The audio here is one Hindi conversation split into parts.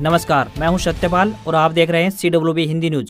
नमस्कार, मैं हूं सत्यपाल और आप देख रहे हैं CWB हिंदी न्यूज।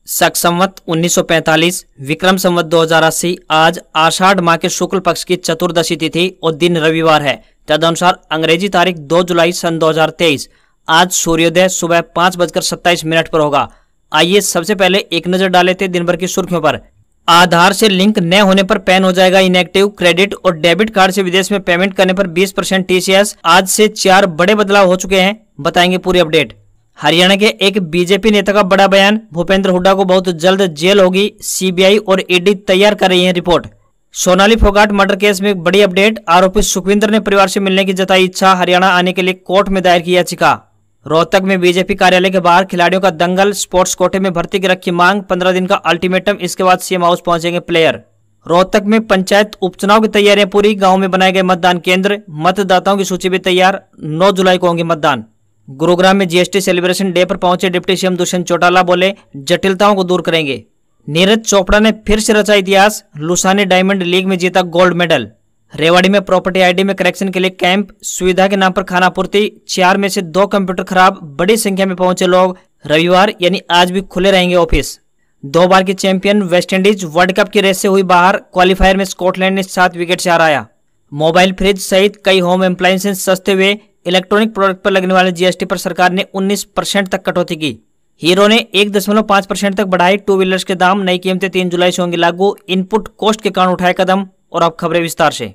शक संवत 1945 विक्रम संवत 2080 आज आषाढ़ माह के शुक्ल पक्ष की चतुर्दशी तिथि और दिन रविवार है। तदनुसार अंग्रेजी तारीख 2 जुलाई सन 2023 आज सूर्योदय सुबह 5:27 पर होगा। आइए सबसे पहले एक नजर डाले थे दिन भर की सुर्खियों पर। आधार से लिंक न होने पर पैन हो जाएगा इनएक्टिव। क्रेडिट और डेबिट कार्ड से विदेश में पेमेंट करने पर 20% TCS। आज से 4 बड़े बदलाव हो चुके हैं, बताएंगे पूरी अपडेट। हरियाणा के एक बीजेपी नेता का बड़ा बयान, भूपेंद्र हुड्डा को बहुत जल्द जेल होगी। CBI और ED तैयार कर रही है report. Sonali Phogat murder case में एक बड़ी अपडेट, आरोपी सुखविंदर ने परिवार से मिलने की जताई इच्छा, हरियाणा आने के लिए कोर्ट में दायर की याचिका। रोहतक में बीजेपी कार्यालय के बाहर खिलाड़ियों का दंगल, स्पोर्ट्स कोटे में भर्ती की रखी मांग, 15 दिन का अल्टीमेटम, इसके बाद CM हाउस पहुंचेंगे प्लेयर। रोहतक में पंचायत उपचुनाव की तैयारियां पूरी, गांव में बनाए गए मतदान केंद्र, मतदाताओं की सूची भी तैयार, 9 जुलाई को होंगे मतदान। गुरुग्राम में GST सेलिब्रेशन डे पर पहुंचे डिप्टी CM दुष्यंत चौटाला, बोले जटिलताओं को दूर करेंगे। नीरज चोपड़ा ने फिर से रचा इतिहास, लुसा ने डायमंड लीग में जीता गोल्ड मेडल। रेवाड़ी में प्रॉपर्टी ID में करेक्शन के लिए कैंप, सुविधा के नाम पर खानापूर्ति, 4 में से 2 कंप्यूटर खराब, बड़ी संख्या में पहुंचे लोग। रविवार यानी आज भी खुले रहेंगे ऑफिस। 2 बार की चैंपियन वेस्टइंडीज वर्ल्ड कप की रेस से हुई बाहर, क्वालिफायर में स्कॉटलैंड ने 7 विकेट से हराया। मोबाइल फ्रिज सहित कई होम अप्लायंसेस सस्ते हुए, इलेक्ट्रॉनिक प्रोडक्ट पर लगने वाले GST पर सरकार ने 19% तक कटौती की। हीरो ने 1.5% तक बढ़ाए टू व्हीलर्स के दाम, नई कीमतें 3 जुलाई से होंगी लागू। इनपुट कॉस्ट के कारण उठाए कदम। और अब खबरें विस्तार से।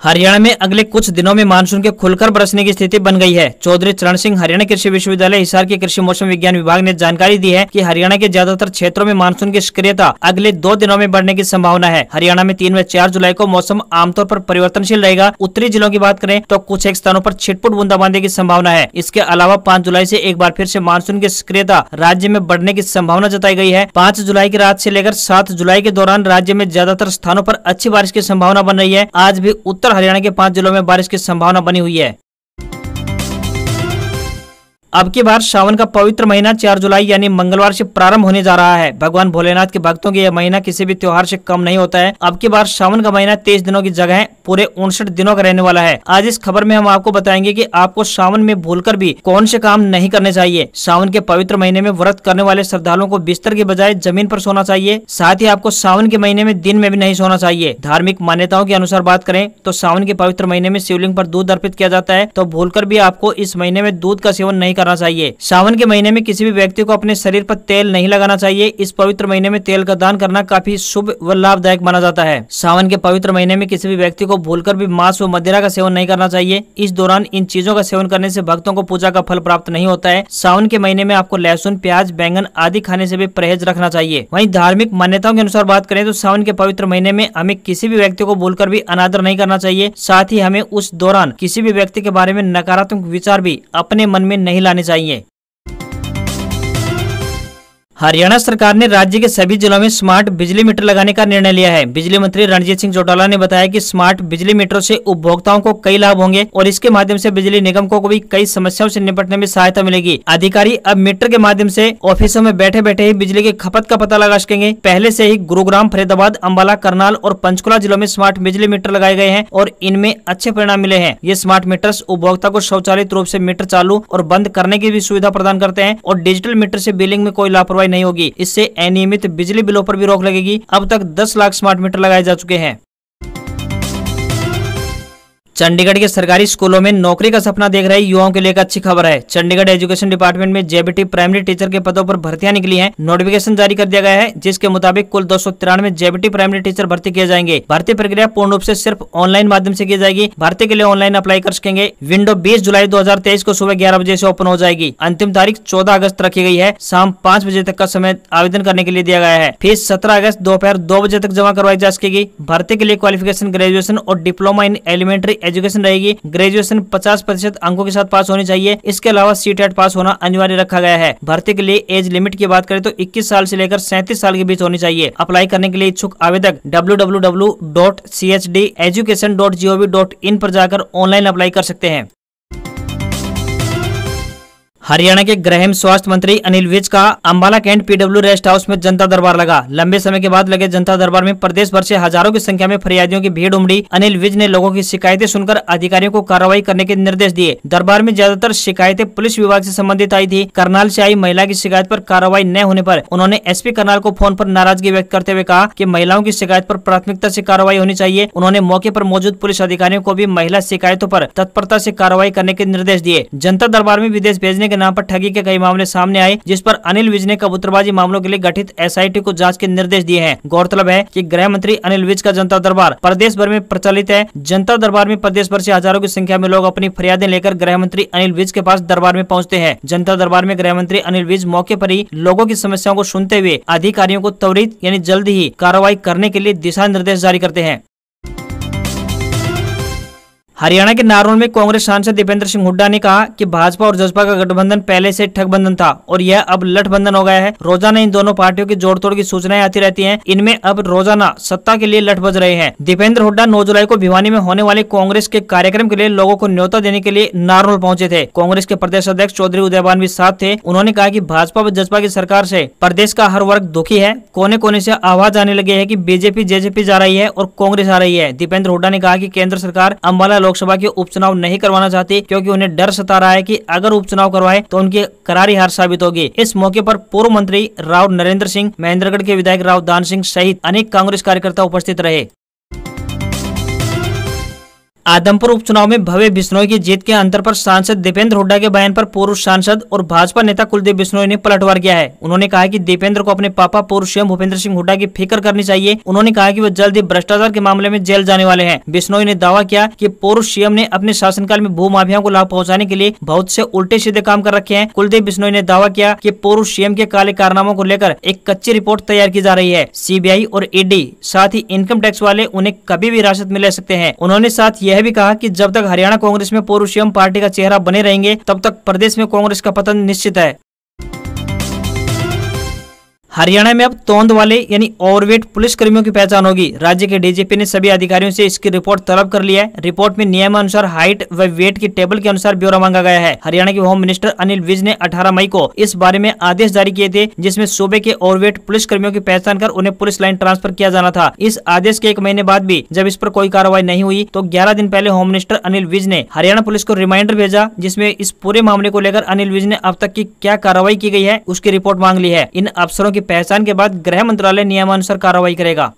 हरियाणा में अगले कुछ दिनों में मानसून के खुलकर बरसने की स्थिति बन गई है। चौधरी चरण सिंह हरियाणा कृषि विश्वविद्यालय हिसार के कृषि मौसम विज्ञान विभाग ने जानकारी दी है कि हरियाणा के ज्यादातर क्षेत्रों में मानसून की सक्रियता अगले 2 दिनों में बढ़ने की संभावना है। हरियाणा में 3 व 4 जुलाई को मौसम आमतौर पर परिवर्तनशील रहेगा। उत्तरी जिलों की बात करें तो कुछ एक स्थानों पर छिटपुट बूंदाबांदी की संभावना है। इसके अलावा 5 जुलाई से एक बार फिर से मानसून की सक्रियता राज्य में बढ़ने की संभावना जताई गई है। 5 जुलाई की रात से लेकर 7 जुलाई के दौरान राज्य में ज्यादातर स्थानों पर अच्छी बारिश की संभावना बन रही है। आज भी उत्तर हरियाणा के 5 जिलों में बारिश की संभावना बनी हुई है। अब की बार सावन का पवित्र महीना 4 जुलाई यानी मंगलवार से प्रारंभ होने जा रहा है। भगवान भोलेनाथ के भक्तों के यह महीना किसी भी त्योहार से कम नहीं होता है। अब की बार सावन का महीना 23 दिनों की जगह पूरे 59 दिनों का रहने वाला है। आज इस खबर में हम आपको बताएंगे कि आपको सावन में भूलकर भी कौन से काम नहीं करने चाहिए। सावन के पवित्र महीने में व्रत करने वाले श्रद्धालुओं को बिस्तर के बजाय जमीन पर सोना चाहिए। साथ ही आपको सावन के महीने में दिन में भी नहीं सोना चाहिए। धार्मिक मान्यताओं के अनुसार बात करें तो सावन के पवित्र महीने में शिवलिंग पर दूध अर्पित किया जाता है, तो भूलकर भी आपको इस महीने में दूध का सेवन नहीं करना चाहिए। सावन के महीने में किसी भी व्यक्ति को अपने शरीर पर तेल नहीं लगाना चाहिए। इस पवित्र महीने में तेल का दान करना काफी शुभ व लाभदायक माना जाता है। सावन के पवित्र महीने में किसी भी व्यक्ति को भूलकर भी मांस व मदिरा का सेवन नहीं करना चाहिए। इस दौरान इन चीजों का सेवन करने से भक्तों को पूजा का फल प्राप्त नहीं होता है। सावन के महीने में आपको लहसुन, प्याज, बैंगन आदि खाने से भी परहेज रखना चाहिए। वहीं धार्मिक मान्यताओं के अनुसार बात करें तो सावन के पवित्र महीने में हमें किसी भी व्यक्ति को भूलकर भी अनादर नहीं करना चाहिए। साथ ही हमें उस दौरान किसी भी व्यक्ति के बारे में नकारात्मक विचार भी अपने मन में नहीं लाने चाहिए। हरियाणा सरकार ने राज्य के सभी जिलों में स्मार्ट बिजली मीटर लगाने का निर्णय लिया है। बिजली मंत्री रणजीत सिंह चौटाला ने बताया कि स्मार्ट बिजली मीटरों से उपभोक्ताओं को कई लाभ होंगे और इसके माध्यम से बिजली निगम को भी कई समस्याओं से निपटने में सहायता मिलेगी। अधिकारी अब मीटर के माध्यम से ऑफिसों में बैठे बैठे ही बिजली की खपत का पता लगा सकेंगे। पहले से ही गुरुग्राम, फरीदाबाद, अंबाला, करनाल और पंचकुला जिलों में स्मार्ट बिजली मीटर लगाए गए हैं और इनमें अच्छे परिणाम मिले हैं। ये स्मार्ट मीटर्स उपभोक्ता को स्वचालित रूप से मीटर चालू और बंद करने की भी सुविधा प्रदान करते हैं और डिजिटल मीटर से बिलिंग में कोई लापरवाही नहीं होगी। इससे अनियमित बिजली बिलों पर भी रोक लगेगी। अब तक 10 लाख स्मार्ट मीटर लगाए जा चुके हैं। चंडीगढ़ के सरकारी स्कूलों में नौकरी का सपना देख रहे युवाओं के लिए एक अच्छी खबर है। चंडीगढ़ एजुकेशन डिपार्टमेंट में JBT प्राइमरी टीचर के पदों पर भर्तियां निकली हैं। नोटिफिकेशन जारी कर दिया गया है, जिसके मुताबिक कुल 293 JBT प्राइमरी टीचर भर्ती किए जाएंगे। भर्ती प्रक्रिया पूर्ण रूप से सिर्फ ऑनलाइन माध्यम से की जाएगी। भर्ती के लिए ऑनलाइन अप्लाई कर सकेंगे। विंडो 20 जुलाई 2023 को सुबह 11 बजे से ओपन हो जाएगी। अंतिम तारीख 14 अगस्त रखी गई है। शाम 5 बजे तक का समय आवेदन करने के लिए दिया गया है। फीस 17 अगस्त दोपहर 2 बजे तक जमा करवाई जा सकेगी। भर्ती के लिए क्वालिफिकेशन ग्रेजुएशन और डिप्लोमा इन एलिमेंट्री एजुकेशन रहेगी। ग्रेजुएशन 50% अंकों के साथ पास होनी चाहिए। इसके अलावा CTET पास होना अनिवार्य रखा गया है। भर्ती के लिए एज लिमिट की बात करें तो 21 साल से लेकर 37 साल के बीच होनी चाहिए। अप्लाई करने के लिए इच्छुक आवेदक www.chdeducation.gov.in पर जाकर ऑनलाइन अप्लाई कर सकते हैं। हरियाणा के गृह स्वास्थ्य मंत्री अनिल विज का Ambala cantt PW rest house में जनता दरबार लगा। लंबे समय के बाद लगे जनता दरबार में प्रदेश भर से हजारों की संख्या में फरियादियों की भीड़ उमड़ी। अनिल विज ने लोगों की शिकायतें सुनकर अधिकारियों को कार्रवाई करने के निर्देश दिए। दरबार में ज्यादातर शिकायतें पुलिस विभाग से संबंधित आई थी। करनाल से आई महिला की शिकायत पर कार्रवाई न होने पर उन्होंने एसपी करनाल को फोन पर नाराजगी व्यक्त करते हुए कहा कि महिलाओं की शिकायत पर प्राथमिकता से कार्रवाई होनी चाहिए। उन्होंने मौके पर मौजूद पुलिस अधिकारियों को भी महिला शिकायतों पर तत्परता से कार्रवाई करने के निर्देश दिए। जनता दरबार में विदेश भेजने के नाम पर ठगी के कई मामले सामने आए, जिस पर अनिल विज ने कबूतरबाजी मामलों के लिए गठित एसआईटी को जांच के निर्देश दिए हैं। गौरतलब है कि गृह मंत्री अनिल विज का जनता दरबार प्रदेश भर में प्रचलित है। जनता दरबार में प्रदेश भर से हजारों की संख्या में लोग अपनी फरियादें लेकर गृह मंत्री अनिल विज के पास दरबार में पहुंचते हैं। जनता दरबार में गृह मंत्री अनिल विज मौके पर ही लोगों की समस्याओं को सुनते हुए अधिकारियों को त्वरित यानी जल्द ही कार्रवाई करने के लिए दिशा निर्देश जारी करते हैं। हरियाणा के नारनौल में कांग्रेस सांसद दीपेंद्र सिंह हुड्डा ने कहा कि भाजपा और जसपा का गठबंधन पहले से ठगबंधन था और यह अब लठबंधन हो गया है। रोजाना इन दोनों पार्टियों की जोड़तोड़ की सूचनाएं आती रहती हैं। इनमें अब रोजाना सत्ता के लिए लठ बज रहे हैं। दीपेंद्र हुड्डा 9 जुलाई को भिवानी में होने वाले कांग्रेस के कार्यक्रम के लिए लोगों को न्योता देने के लिए नारनौल पहुंचे थे। कांग्रेस के प्रदेश अध्यक्ष चौधरी उदयभान भी साथ थे। उन्होंने कहा कि भाजपा व जसपा की सरकार से प्रदेश का हर वर्ग दुखी है। कोने कोने से आवाज आने लगे है कि बीजेपी जेजेपी जा रही है और कांग्रेस आ रही है। दीपेंद्र हुड्डा ने कहा कि केंद्र सरकार अंबाला लोकसभा के उपचुनाव नहीं करवाना चाहती, क्योंकि उन्हें डर सता रहा है कि अगर उपचुनाव करवाए तो उनकी करारी हार साबित होगी। इस मौके पर पूर्व मंत्री राव नरेंद्र सिंह, महेंद्रगढ़ के विधायक राव दान सिंह सहित अनेक कांग्रेस कार्यकर्ता उपस्थित रहे। आदमपुर उपचुनाव में भव्य बिश्नोई की जीत के अंतर पर सांसद दीपेंद्र हुड्डा के बयान पर पूर्व सांसद और भाजपा नेता कुलदीप बिश्नोई ने पलटवार किया है। उन्होंने कहा कि दीपेंद्र को अपने पापा पूर्व सीएम भूपेंद्र सिंह हुड्डा की फिक्र करनी चाहिए। उन्होंने कहा कि वो जल्द ही भ्रष्टाचार के मामले में जेल जाने वाले हैं। बिश्नोई ने दावा किया कि पूर्व सीएम ने अपने शासनकाल में भू माफियाओं को लाभ पहुंचाने के लिए बहुत से उल्टे सीधे काम कर रखे हैं। कुलदीप बिश्नोई ने दावा किया कि पूर्व सीएम के काले कारनामों को लेकर एक कच्ची रिपोर्ट तैयार की जा रही है। सीबीआई और ईडी साथ ही इनकम टैक्स वाले उन्हें कभी भी हिरासत में ले सकते हैं। उन्होंने साथ यह भी कहा कि जब तक हरियाणा कांग्रेस में पूर्व सीएम पार्टी का चेहरा बने रहेंगे तब तक प्रदेश में कांग्रेस का पतन निश्चित है। हरियाणा में अब तोंद वाले यानी ओवरवेट पुलिस कर्मियों की पहचान होगी। राज्य के डीजीपी ने सभी अधिकारियों से इसकी रिपोर्ट तलब कर लिया है। रिपोर्ट में नियमानुसार हाइट व वेट की टेबल के अनुसार ब्यौरा मांगा गया है। हरियाणा के होम मिनिस्टर अनिल विज ने 18 मई को इस बारे में आदेश जारी किए थे, जिसमें सूबे के ओवरवेट पुलिस कर्मियों की पहचान कर उन्हें पुलिस लाइन ट्रांसफर किया जाना था। इस आदेश के 1 महीने बाद भी जब इस पर कोई कार्रवाई नहीं हुई तो 11 दिन पहले होम मिनिस्टर अनिल विज ने हरियाणा पुलिस को रिमाइंडर भेजा, जिसमें इस पूरे मामले को लेकर अनिल विज ने अब तक की क्या कार्रवाई की गई है उसकी रिपोर्ट मांग ली है। इन अफसरों की पहचान के बाद गृह मंत्रालय नियमानुसार कार्रवाई करेगा।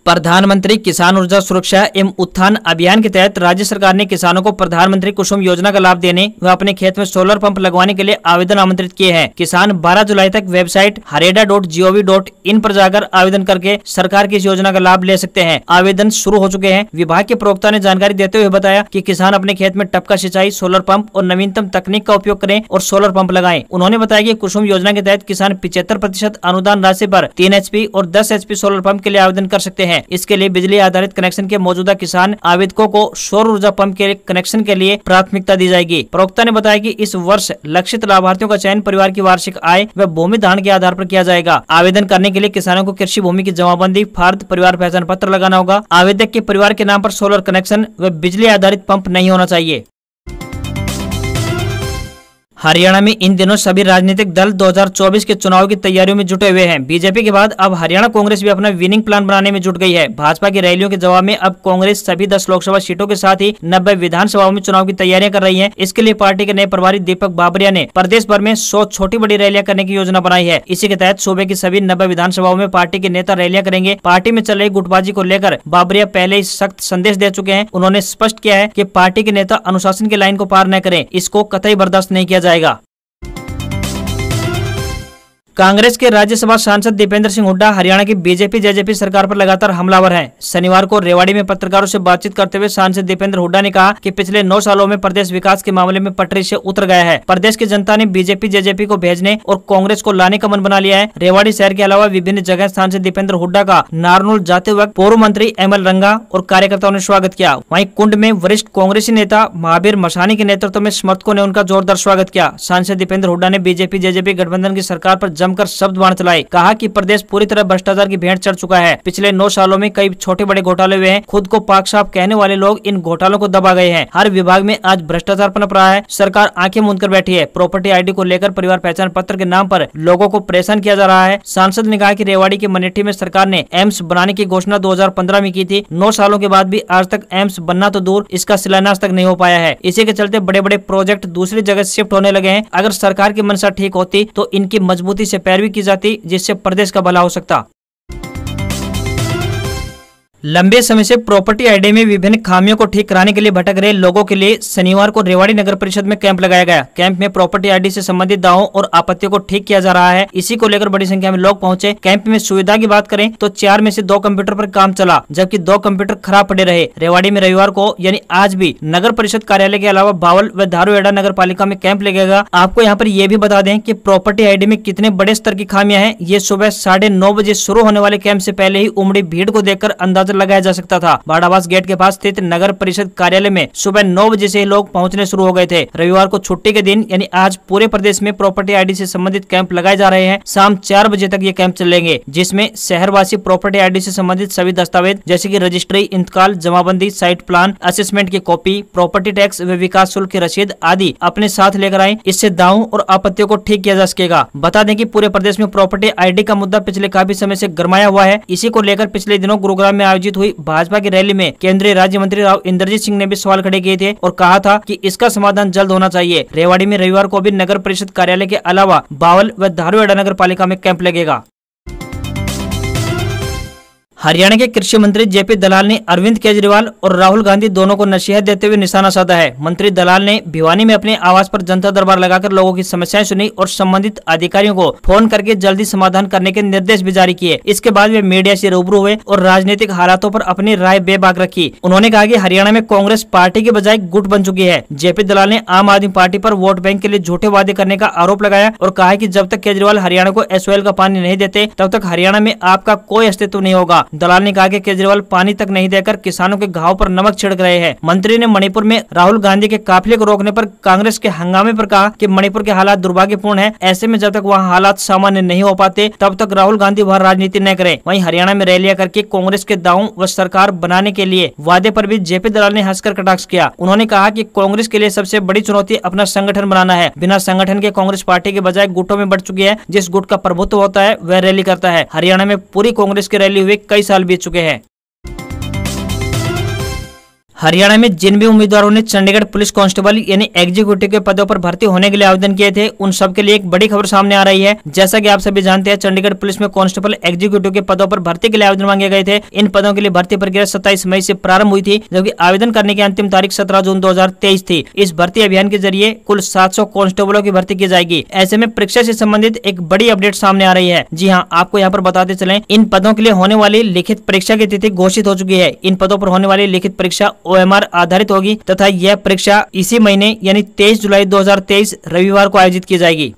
प्रधानमंत्री किसान ऊर्जा सुरक्षा एवं उत्थान अभियान के तहत राज्य सरकार ने किसानों को प्रधानमंत्री कुसुम योजना का लाभ देने व अपने खेत में सोलर पंप लगवाने के लिए आवेदन आमंत्रित किए हैं। किसान 12 जुलाई तक वेबसाइट hareda.gov.in पर जाकर आवेदन करके सरकार की इस योजना का लाभ ले सकते हैं। आवेदन शुरू हो चुके हैं। विभाग के प्रवक्ता ने जानकारी देते हुए बताया कि किसान अपने खेत में टपका सिंचाई, सोलर पंप और नवीनतम तकनीक का उपयोग करें और सोलर पंप लगाएं। उन्होंने बताया कि कुसुम योजना के तहत किसान 75% अनुदान राशि पर 3 HP और 10 HP सोलर पंप के लिए आवेदन कर सकते हैं। इसके लिए बिजली आधारित कनेक्शन के मौजूदा किसान आवेदकों को सौर ऊर्जा पंप के कनेक्शन के लिए प्राथमिकता दी जाएगी। प्रवक्ता ने बताया कि इस वर्ष लक्षित लाभार्थियों का चयन परिवार की वार्षिक आय व भूमि धारण के आधार पर किया जाएगा। आवेदन करने के लिए किसानों को कृषि भूमि की जमाबंदी, फर्द परिवार पहचान पत्र लगाना होगा। आवेदक के परिवार के नाम पर सोलर कनेक्शन व बिजली आधारित पंप नहीं होना चाहिए। हरियाणा में इन दिनों सभी राजनीतिक दल 2024 के चुनाव की तैयारियों में जुटे हुए हैं। बीजेपी के बाद अब हरियाणा कांग्रेस भी अपना विनिंग प्लान बनाने में जुट गई है। भाजपा की रैलियों के जवाब में अब कांग्रेस सभी 10 लोकसभा सीटों के साथ ही 90 विधानसभाओं में चुनाव की तैयारियां कर रही है। इसके लिए पार्टी के नए प्रभारी दीपक बाबरिया ने प्रदेश भर में 100 छोटी बड़ी रैलियां करने की योजना बनाई है। इसी के तहत सूबे की सभी 90 विधानसभाओं में पार्टी के नेता रैलियां करेंगे। पार्टी में चल रही गुटबाजी को लेकर बाबरिया पहले ही सख्त संदेश दे चुके हैं। उन्होंने स्पष्ट किया है कि पार्टी के नेता अनुशासन की लाइन को पार न करें, इसको कतई बर्दाश्त नहीं किया जाएगा। कांग्रेस के राज्यसभा सांसद दीपेंद्र सिंह हुड्डा हरियाणा की बीजेपी जेजेपी सरकार पर लगातार हमलावर हैं। शनिवार को रेवाड़ी में पत्रकारों से बातचीत करते हुए सांसद दीपेंद्र हुड्डा ने कहा कि पिछले 9 सालों में प्रदेश विकास के मामले में पटरी से उतर गया है। प्रदेश की जनता ने बीजेपी जेजेपी को भेजने और कांग्रेस को लाने का मन बना लिया है। रेवाड़ी शहर के अलावा विभिन्न जगह सांसद दीपेंद्र हुड्डा का नारनौल जाते वक्त पूर्व मंत्री ML रंगा और कार्यकर्ताओं ने स्वागत किया। वहीं कुंड में वरिष्ठ कांग्रेसी नेता महावीर मसानी के नेतृत्व में समर्थकों ने उनका जोरदार स्वागत किया। सांसद दीपेंद्र हुड्डा ने बीजेपी जेजेपी गठबंधन की सरकार पर जमकर शब्द बाण चलाए। कहा कि प्रदेश पूरी तरह भ्रष्टाचार की भेंट चढ़ चुका है। पिछले 9 सालों में कई छोटे बड़े घोटाले हुए हैं। खुद को पाक साफ कहने वाले लोग इन घोटालों को दबा गए हैं। हर विभाग में आज भ्रष्टाचार पनप रहा है। सरकार आंखें मूंद कर बैठी है। प्रॉपर्टी आईडी को लेकर परिवार पहचान पत्र के नाम पर लोगों को परेशान किया जा रहा है। सांसद ने कहा कि रेवाड़ी के मनेठी में सरकार ने एम्स बनाने की घोषणा 2015 में की थी। 9 सालों के बाद भी आज तक एम्स बनना तो दूर, इसका शिलान्यास तक नहीं हो पाया है। इसी के चलते बड़े बड़े प्रोजेक्ट दूसरी जगह शिफ्ट होने लगे हैं। अगर सरकार की मंशा ठीक होती तो इनकी मजबूती से पैरवी की जाती, जिससे प्रदेश का भला हो सकता। लंबे समय से प्रॉपर्टी आईडी में विभिन्न खामियों को ठीक कराने के लिए भटक रहे लोगों के लिए शनिवार को रेवाड़ी नगर परिषद में कैंप लगाया गया। कैंप में प्रॉपर्टी आईडी से संबंधित दावों और आपत्तियों को ठीक किया जा रहा है। इसी को लेकर बड़ी संख्या में लोग पहुंचे। कैंप में सुविधा की बात करें तो 4 में से 2 कंप्यूटर पर काम चला, जबकि 2 कंप्यूटर खराब पड़े रहे। रेवाड़ी में रविवार को यानी आज भी नगर परिषद कार्यालय के अलावा बावल व धारूहेड़ा नगर पालिका में कैंप लगेगा। आपको यहाँ पर यह भी बता दें कि प्रॉपर्टी आईडी में कितने बड़े स्तर की खामियां हैं, ये सुबह 9:30 बजे शुरू होने वाले कैंप से पहले ही उमड़ी भीड़ को देखकर अंदाजा लगाया जा सकता था। बाड़ावास गेट के पास स्थित नगर परिषद कार्यालय में सुबह 9 बजे से लोग पहुंचने शुरू हो गए थे। रविवार को छुट्टी के दिन यानी आज पूरे प्रदेश में प्रॉपर्टी आईडी से संबंधित कैंप लगाए जा रहे हैं। शाम 4 बजे तक ये कैंप चलेंगे, जिसमें शहरवासी प्रॉपर्टी आईडी से संबंधित सभी दस्तावेज जैसे कि रजिस्ट्री, इंतकाल, जमाबंदी, साइट प्लान, असेसमेंट की कॉपी, प्रॉपर्टी टैक्स व विकास शुल्क की रसीद आदि अपने साथ लेकर आए। इससे दावों और आपत्तियों को ठीक किया जा सकेगा। बता दें कि पूरे प्रदेश में प्रॉपर्टी आईडी का मुद्दा पिछले काफी समय से गरमाया हुआ है। इसी को लेकर पिछले दिनों गुरुग्राम में आयोजित हुई भाजपा की रैली में केंद्रीय राज्य मंत्री राव इंद्रजीत सिंह ने भी सवाल खड़े किए थे और कहा था कि इसका समाधान जल्द होना चाहिए। रेवाड़ी में रविवार को भी नगर परिषद कार्यालय के अलावा बावल व धारूहेड़ा नगर पालिका में कैंप लगेगा। हरियाणा के कृषि मंत्री जेपी दलाल ने अरविंद केजरीवाल और राहुल गांधी दोनों को नसीहत देते हुए निशाना साधा है। मंत्री दलाल ने भिवानी में अपने आवास पर जनता दरबार लगाकर लोगों की समस्याएं सुनी और संबंधित अधिकारियों को फोन करके जल्दी समाधान करने के निर्देश भी जारी किए। इसके बाद वे मीडिया से रूबरू हुए और राजनीतिक हालातों पर अपनी राय बेबाक रखी। उन्होंने कहा कि हरियाणा में कांग्रेस पार्टी के बजाय गुट बन चुकी है। जेपी दलाल ने आम आदमी पार्टी पर वोट बैंक के लिए झूठे वादे करने का आरोप लगाया और कहा कि जब तक केजरीवाल हरियाणा को एसओएल का पानी नहीं देते तब तक हरियाणा में आपका कोई अस्तित्व नहीं होगा। दलाल ने कहा कि केजरीवाल पानी तक नहीं देकर किसानों के घाव पर नमक छिड़क रहे हैं। मंत्री ने मणिपुर में राहुल गांधी के काफिले को रोकने पर कांग्रेस के हंगामे पर कहा कि मणिपुर के हालात दुर्भाग्यपूर्ण हैं। ऐसे में जब तक वहां हालात सामान्य नहीं हो पाते तब तक राहुल गांधी वहां राजनीति न करें। वहीं हरियाणा में रैलियां करके कांग्रेस के दावों व सरकार बनाने के लिए वादे पर भी जेपी दलाल ने हंसकर कटाक्ष किया। उन्होंने कहा कि कांग्रेस के लिए सबसे बड़ी चुनौती अपना संगठन बनाना है। बिना संगठन के कांग्रेस पार्टी के बजाय गुटों में बढ़ चुकी है। जिस गुट का प्रभुत्व होता है वह रैली करता है। हरियाणा में पूरी कांग्रेस की रैली हुई कई साल बीत चुके हैं। हरियाणा में जिन भी उम्मीदवारों ने चंडीगढ़ पुलिस कांस्टेबल यानी एग्जीक्यूटिव के पदों पर भर्ती होने के लिए आवेदन किए थे, उन सब के लिए एक बड़ी खबर सामने आ रही है। जैसा कि आप सभी जानते हैं, चंडीगढ़ पुलिस में कांस्टेबल एग्जीक्यूटिव के पदों पर भर्ती के लिए आवेदन मांगे गए थे। इन पदों के लिए भर्ती प्रक्रिया 27 मई से प्रारंभ हुई थी, जबकि आवेदन करने की अंतिम तारीख 17 जून 2023 थी। इस भर्ती अभियान के जरिए कुल 700 कांस्टेबलों की भर्ती की जाएगी। ऐसे में परीक्षा से संबंधित एक बड़ी अपडेट सामने आ रही है। जी हाँ, आपको यहाँ पर बताते चलें, इन पदों के लिए होने वाली लिखित परीक्षा की तिथि घोषित हो चुकी है। इन पदों पर होने वाली लिखित परीक्षा OMR आधारित होगी तथा यह परीक्षा इसी महीने यानी 23 जुलाई 2023 रविवार को आयोजित की जाएगी।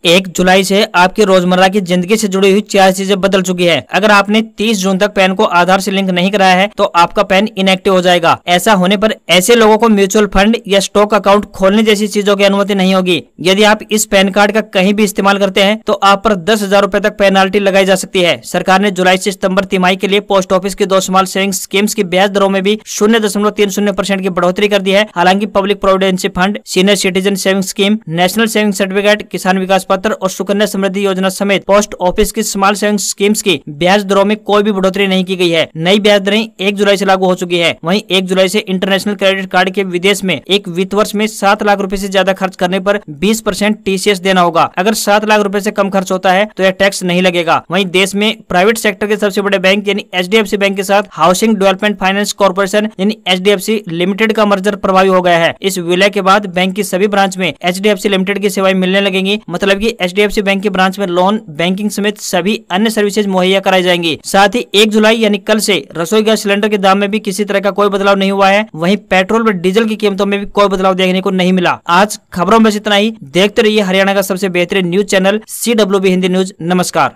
1 जुलाई से आपकी रोजमर्रा की जिंदगी से जुड़ी हुई 4 चीजें बदल चुकी है। अगर आपने 30 जून तक पैन को आधार से लिंक नहीं कराया है तो आपका पैन इनएक्टिव हो जाएगा। ऐसा होने पर ऐसे लोगों को म्यूचुअल फंड या स्टॉक अकाउंट खोलने जैसी चीजों की अनुमति नहीं होगी। यदि आप इस पैन कार्ड का कहीं भी इस्तेमाल करते हैं तो आप पर 10,000 रुपए तक पेनाल्टी लगाई जा सकती है। सरकार ने जुलाई से सितंबर तिमाही के लिए पोस्ट ऑफिस की 2 स्मॉल सेविंग्स स्कीम्स की ब्याज दरों में भी 0.30% की बढ़ोतरी कर दी है। हालांकि public provident fund, senior citizen saving scheme, national saving certificate, किसान विकास और सुकन्या समृद्धि योजना समेत पोस्ट ऑफिस की स्मॉल सेविंग स्कीम्स की ब्याज दरों में कोई भी बढ़ोतरी नहीं की गई है। नई ब्याज दरें 1 जुलाई से लागू हो चुकी है। वहीं 1 जुलाई से इंटरनेशनल क्रेडिट कार्ड के विदेश में एक वित्त वर्ष में 7 लाख रुपए से ज्यादा खर्च करने पर 20% TCS देना होगा। अगर 7 लाख रुपए से कम खर्च होता है तो यह टैक्स नहीं लगेगा। वहीं देश में प्राइवेट सेक्टर के सबसे बड़े बैंक यानी HDFC बैंक के साथ हाउसिंग डेवलपमेंट फाइनेंस कॉर्पोरेशन यानी HDFC लिमिटेड का मर्जर प्रभावी हो गया है। इस विलय के बाद बैंक की सभी ब्रांच में HDFC लिमिटेड की सेवाएं मिलने लगेंगी। मतलब कि HDFC बैंक की ब्रांच में लोन, बैंकिंग समेत सभी अन्य सर्विसेज मुहैया कराई जाएंगी। साथ ही 1 जुलाई यानी कल से रसोई गैस सिलेंडर के दाम में भी किसी तरह का कोई बदलाव नहीं हुआ है। वहीं पेट्रोल व डीजल की कीमतों में भी कोई बदलाव देखने को नहीं मिला। आज खबरों में इतना ही। देखते रहिए हरियाणा का सबसे बेहतरीन news channel CWB Hindi news. नमस्कार।